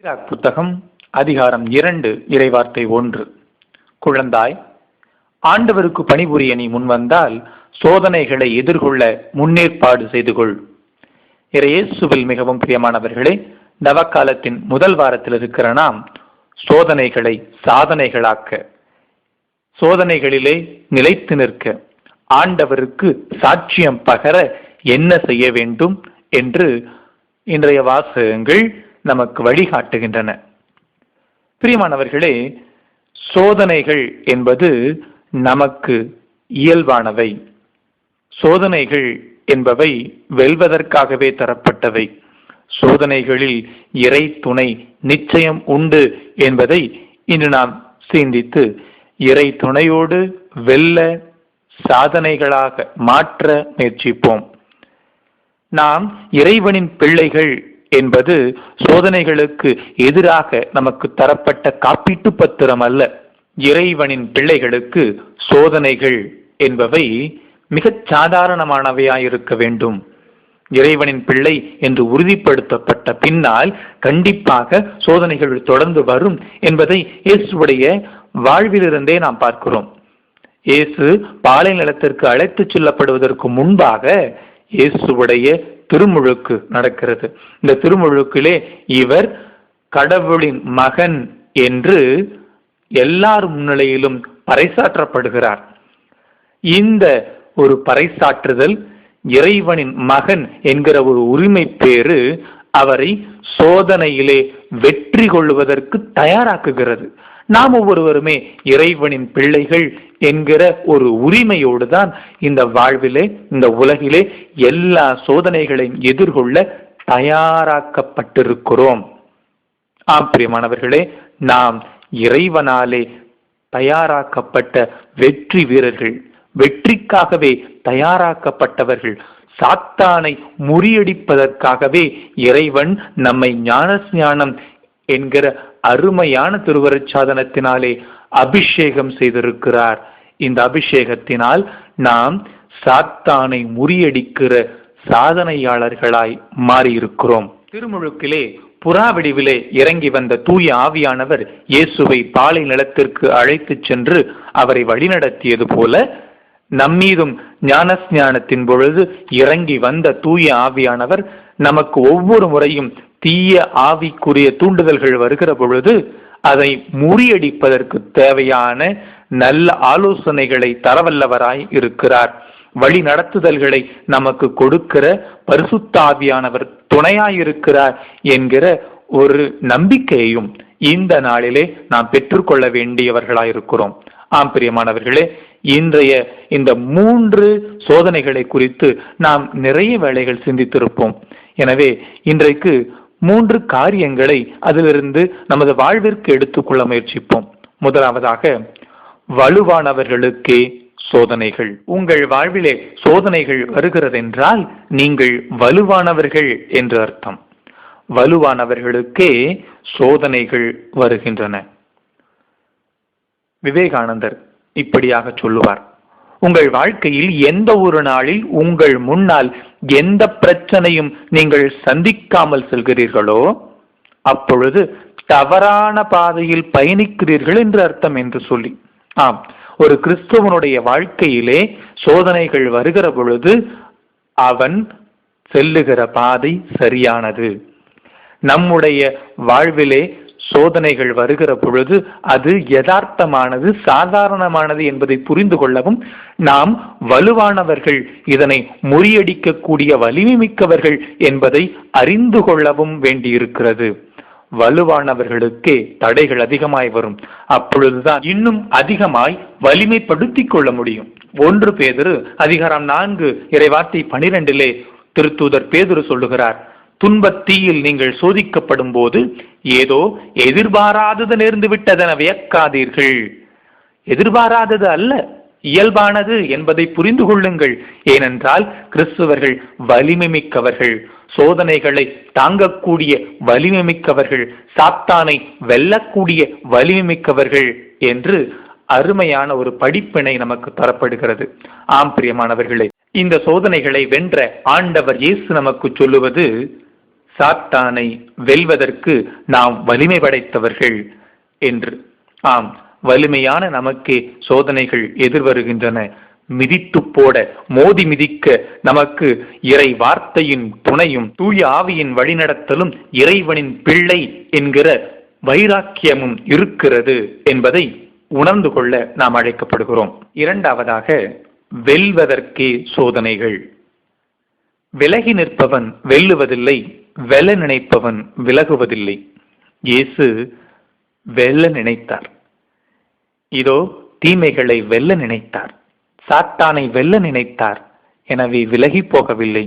புத்தகம் அதிகாரம் 2 இறைவார்த்தை 1. குழந்தாய், ஆண்டவருக்கு பணிபுரிய நீ முன்வந்தால் சோதனைகளை எதிர்கொள்ள முன்னேற்பாடு செய்து கொள். இயேசுவில் மிகவும் பிரியமானவர்களே, நவக்காலத்தின் முதல் வாரத்தில் இருக்கிற நாம் சோதனைகளை சாதனைகளாக்க, சோதனைகளிலே நிலைத்து நிற்க, ஆண்டவருக்கு சாட்சியம் பகர என்ன செய்ய வேண்டும் என்று இன்றைய வாசகங்கள் நமக்கு வழிகாட்டுகின்றன. பிரியமானவர்களே, சோதனைகள் என்பது நமக்கு இயல்பானவை. சோதனைகள் என்பவை வெல்வதற்காகவே தரப்பட்டவை. சோதனைகளில் இறை துணை நிச்சயம் உண்டு என்பதை இன்று நாம் சிந்தித்து இறை துணையோடு வெல்ல சாதனைகளாக மாற்ற முயற்சிப்போம். நாம் இறைவனின் பிள்ளைகள் என்பது சோதனைகளுக்கு எதிராக நமக்கு தரப்பட்ட காப்பீட்டு பத்திரம் அல்ல. இறைவனின் பிள்ளைகளுக்கு சோதனைகள் என்பவை மிகச் சாதாரணமானவையாயிருக்க வேண்டும். இறைவனின் பிள்ளை என்று உறுதிப்படுத்தப்பட்ட பின்னால் கண்டிப்பாக சோதனைகள் தொடர்ந்து வரும் என்பதை இயேசுடைய வாழ்விலிருந்தே நாம் பார்க்கிறோம். இயேசு பாலை நிலத்திற்கு அழைத்து செல்லப்படுவதற்கு முன்பாக இயேசுடைய திருமுழுக்கு நடக்கிறது. இந்த திருமுழுக்கிலே இவர் கடவுளின் மகன் என்று எல்லார் முன்னிலையிலும் பறைசாற்றப்படுகிறார். இந்த ஒரு பறைசாற்றுதல், இறைவனின் மகன் என்கிற ஒரு உரிமை பேறு அவரை சோதனையிலே வெற்றி கொள்வதற்கு தயாராக்குகிறது. நாம் ஒவ்வொருவருமே இறைவனின் பிள்ளைகள் என்கிற ஒரு உரிமையோடு தான் இந்த வாழ்விலே, இந்த உலகிலே எல்லா சோதனைகளையும் எதிர்கொள்ள தயாராக்கப்பட்டிருக்கிறோம். பிரியமானவர்களே, நாம் இறைவனாலே தயாராக்கப்பட்ட வெற்றி வீரர்கள், வெற்றிக்காகவே தயாராக்கப்பட்டவர்கள். சாத்தானை முறியடிப்பதற்காகவே இறைவன் நம்மை ஞானஸ்நானம் என்கிற அருமையான திருவருட்சாதனத்தினாலே அபிஷேகம் செய்திருக்கிறார். இந்த அபிஷேகத்தினால் நாம் சாத்தானை முறியடிக்கிற சாதனையாளர்களாய் மாறியிருக்கிறோம். திருமுழுக்கிலே புறாவடிவிலே இறங்கி வந்த தூய ஆவியானவர் இயேசுவை பாலை நிலத்திற்கு அழைத்து சென்று அவரை வழிநடத்தியது போல நம்மீதும் ஞானஸ்நானத்தின் பொழுது இறங்கி வந்த தூய ஆவியானவர் நமக்கு ஒவ்வொரு முறையும் தீய ஆவிக்குரிய தூண்டுதல்கள் வருகிற பொழுது அதை முறியடிப்பதற்கு தேவையான நல்ல ஆலோசனைகளை தரவல்லவராய் இருக்கிறார். வழி நடத்துதல்களை நமக்கு கொடுக்கிற பரிசுத்த ஆவியானவர் துணையாயிருக்கிறார் என்கிற ஒரு நம்பிக்கையையும் இந்த நாளிலே நாம் பெற்றுக்கொள்ள வேண்டியவர்களாயிருக்கிறோம். பிரியமானவர்களே, இன்றைய இந்த 3 சோதனைகளை குறித்து நாம் நிறைய வேளைகள் சிந்தித்திருப்போம். எனவே இன்றைக்கு 3 காரியங்களை அதிலிருந்து நமது வாழ்விற்கு எடுத்துக்கொள்ள முயற்சிப்போம். முதலாவதாக, வலுவானவர்களுக்கே சோதனைகள். உங்கள் வாழ்விலே சோதனைகள் வருகிறதென்றால் நீங்கள் வலுவானவர்கள் என்று அர்த்தம். வலுவானவர்களுக்கே சோதனைகள் வருகின்றன. விவேகானந்தர் இப்படியாக சொல்லுவார்: உங்கள் வாழ்க்கையில் எந்த ஒரு நாளில் உங்கள் முன்னால் எந்த பிரச்சனையும் நீங்கள் சந்திக்காமல் செல்கிறீர்களோ அப்பொழுது தவறான பாதையில் பயணிக்கிறீர்கள் என்று அர்த்தம் என்று சொல்லி. ஒரு கிறிஸ்தவனுடைய வாழ்க்கையிலே சோதனைகள் வருகிற பொழுது அவன் செல்லுகிற பாதை சரியானது. நம்முடைய வாழ்விலே சோதனைகள் வருகிற பொழுது அது யதார்த்தமானது, சாதாரணமானது என்பதை புரிந்து கொள்ளவும், நாம் வலுவானவர்கள், இதனை முறியடிக்கக்கூடிய வலிமை மிக்கவர்கள் என்பதை அறிந்து கொள்ளவும் வேண்டியிருக்கிறது. வலுவானவர்களுக்கே தடைகள் அதிகமாய் வரும். அப்பொழுதுதான் இன்னும் அதிகமாய் வலிமைப்படுத்திக் கொள்ள முடியும். 1 பேதுரு அதிகாரம் 4 இறைவார்த்தை 12 திருத்தூதர் பேதுரு சொல்லுகிறார்: துன்பத்தீயில் நீங்கள் சோதிக்கப்படும் போது ஏதோ எதிர்பாராதது நேர்ந்து விட்டதென வியக்காதீர்கள். எதிர்பாராதது அல்ல, இயல்பானது என்பதை புரிந்து கொள்ளுங்கள். ஏனென்றால் கிறிஸ்தவர்கள் வலிமை மிக்கவர்கள், சோதனைகளை தாங்கக்கூடிய வலிமை மிக்கவர்கள், சாத்தானை வெல்லக்கூடிய வலிமை மிக்கவர்கள் என்று அருமையான ஒரு படிப்பினை நமக்கு தரப்படுகிறது. பிரியமானவர்களே, இந்த சோதனைகளை வென்ற ஆண்டவர் இயேசு நமக்கு சொல்லுவது சாத்தானை வெல்வதற்கு நாம் வலிமை படைத்தவர்கள் என்று. ஆம், வலிமையான நமக்கே சோதனைகள் எதிர்வருகின்றன. மிதித்து போட, மோதி மிதிக்க நமக்கு இறை வார்த்தையின் துணையும் தூய ஆவியின் வழிநடத்தலும் இறைவனின் பிள்ளை என்கிற வைராக்கியமும் இருக்கிறது என்பதை உணர்ந்து கொள்ள நாம் அழைக்கப்படுகிறோம். இரண்டாவதாக, வெல்வதற்கே சோதனைகள். விலகி நிற்பவன் வெல்லுவதில்லை, வெல்ல நினைப்பவன் விலகுவதில்லை. இயேசு வெல்ல நினைத்தார். இதோ தீமைகளை வெல்ல நினைத்தார், சாத்தானை வெல்ல நினைத்தார். எனவே விலகி போகவில்லை,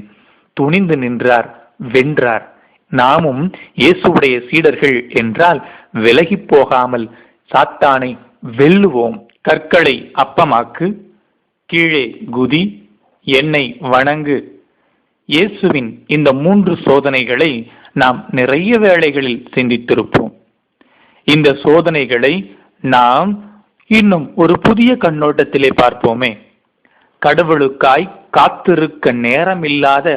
துணிந்து நின்றார், வென்றார். நாமும் இயேசுடைய சீடர்கள் என்றால் விலகி போகாமல் சாத்தானை வெல்லுவோம். கற்களை அப்பமாக்கு, கீழே குதி, என்னை வணங்கு. இயேசுவின் இந்த 3 சோதனைகளை நாம் நிறைய வேளைகளில் சிந்தித்திருப்போம். இந்த சோதனைகளை நாம் இன்னும் ஒரு புதிய கண்ணோட்டத்திலே பார்ப்போமே. கடவுளுக்காய் காத்திருக்க நேரமில்லாத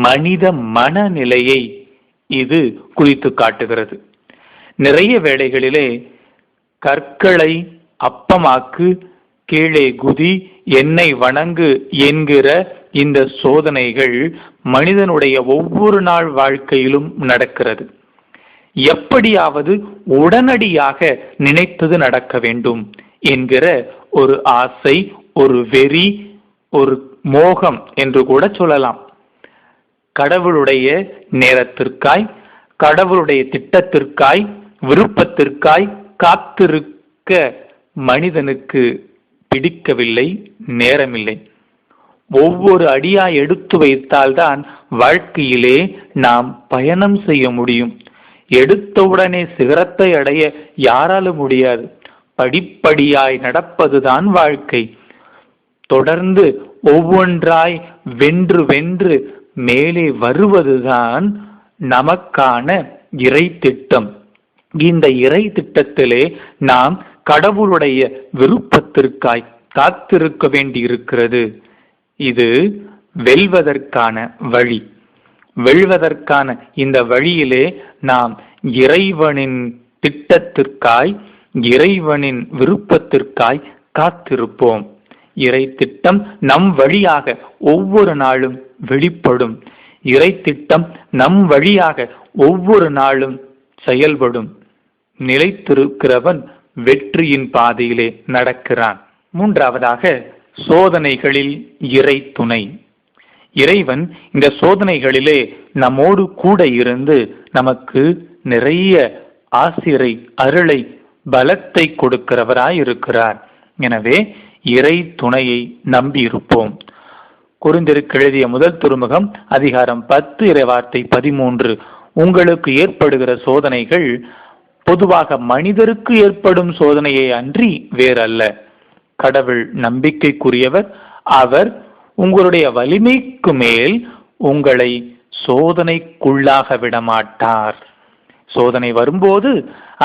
மனித மனநிலையை இது குறித்து காட்டுகிறது. நிறைய வேளைகளிலே கற்களை அப்பமாக்கு, கீழே குதி, என்னை வணங்கு என்கிற இந்த சோதனைகள் மனிதனுடைய ஒவ்வொரு நாள் வாழ்க்கையிலும் நடக்கிறது. எப்படியாவது உடனடியாக நினைத்தது நடக்க வேண்டும் என்கிற ஒரு ஆசை, ஒரு வெறி, ஒரு மோகம் என்று கூட சொல்லலாம். கடவுளுடைய நேரத்திற்காய், கடவுளுடைய திட்டத்திற்காய், விருப்பத்திற்காய் காத்திருக்க மனிதனுக்கு பிடிக்கவில்லை, நேரமில்லை. ஒவ்வொரு அடியாய் எடுத்து வைத்தால்தான் வாழ்க்கையிலே நாம் பயணம் செய்ய முடியும். எடுத்தவுடனே சிகரத்தை அடைய யாராலும் முடியாது. படிப்படியாய் நடப்பதுதான் வாழ்க்கை. தொடர்ந்து ஒவ்வொன்றாய் வென்று வென்று மேலே வருவதுதான் நமக்கான இறை திட்டம். இந்த இறை திட்டத்திலே நாம் கடவுளுடைய விருப்பத்திற்காய் காத்திருக்க வேண்டி இருக்கிறது. இது வெல்வதற்கான வழி. வெல்வதற்கான இந்த வழியிலே நாம் இறைவனின் திட்டத்திற்காய், இறைவனின் விருப்பத்திற்காய் காத்திருப்போம். இறை திட்டம் நம் வழியாக ஒவ்வொரு நாளும் வெளிப்படும். இறை திட்டம் நம் வழியாக ஒவ்வொரு நாளும் செயல்படும். நிலைத்திருக்கிறவன் வெற்றியின் பாதையிலே நடக்கிறான். மூன்றாவதாக, சோதனைகளில் இறை துணை. இறைவன் இந்த சோதனைகளிலே நம்மோடு கூட இருந்து நமக்கு நிறைய ஆசிரை, அருளை, பலத்தை கொடுக்கிறவராய் இருக்கிறார். எனவே இறை துணையை நம்பி இருப்போம். கொரிந்தியருக்கு எழுதிய முதல் திருமுகம் அதிகாரம் 10 இறைவார்த்தை 13. உங்களுக்கு ஏற்படுகிற சோதனைகள் பொதுவாக மனிதருக்கு ஏற்படும் சோதனையை அன்றி வேறல்ல. கடவுள் நம்பிக்கைக்குரியவர். அவர் உங்களுடைய வலிமைக்கு மேல் உங்களை சோதனைக்குள்ளாக விடமாட்டார். சோதனை வரும்போது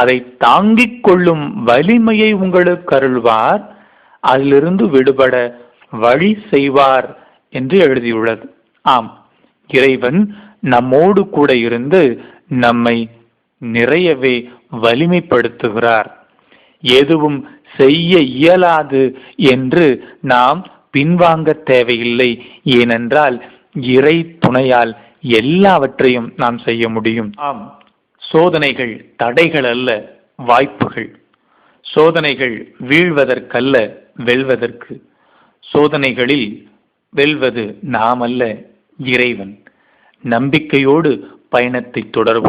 அதை தாங்கிக் கொள்ளும் வலிமையை உங்களுக்கு அருள்வார். அதிலிருந்து விடுபட வழி செய்வார் என்று எழுதியுள்ளது. ஆம், இறைவன் நம்மோடு கூட இருந்து நம்மை நிறையவே வலிமைப்படுத்துகிறார். எதுவும் செய்ய இயலாது என்று நாம் பின்வாங்க தேவையில்லை. ஏனென்றால் இறை துணையால் எல்லாவற்றையும் நாம் செய்ய முடியும். ஆம், சோதனைகள் தடைகள் அல்ல, வாய்ப்புகள். சோதனைகள் வீழ்வதற்கல்ல, வெல்வதற்கு. சோதனைகளில் வெல்வது நாம் அல்ல, இறைவன். நம்பிக்கையோடு பயணத்தை தொடர்வோம்.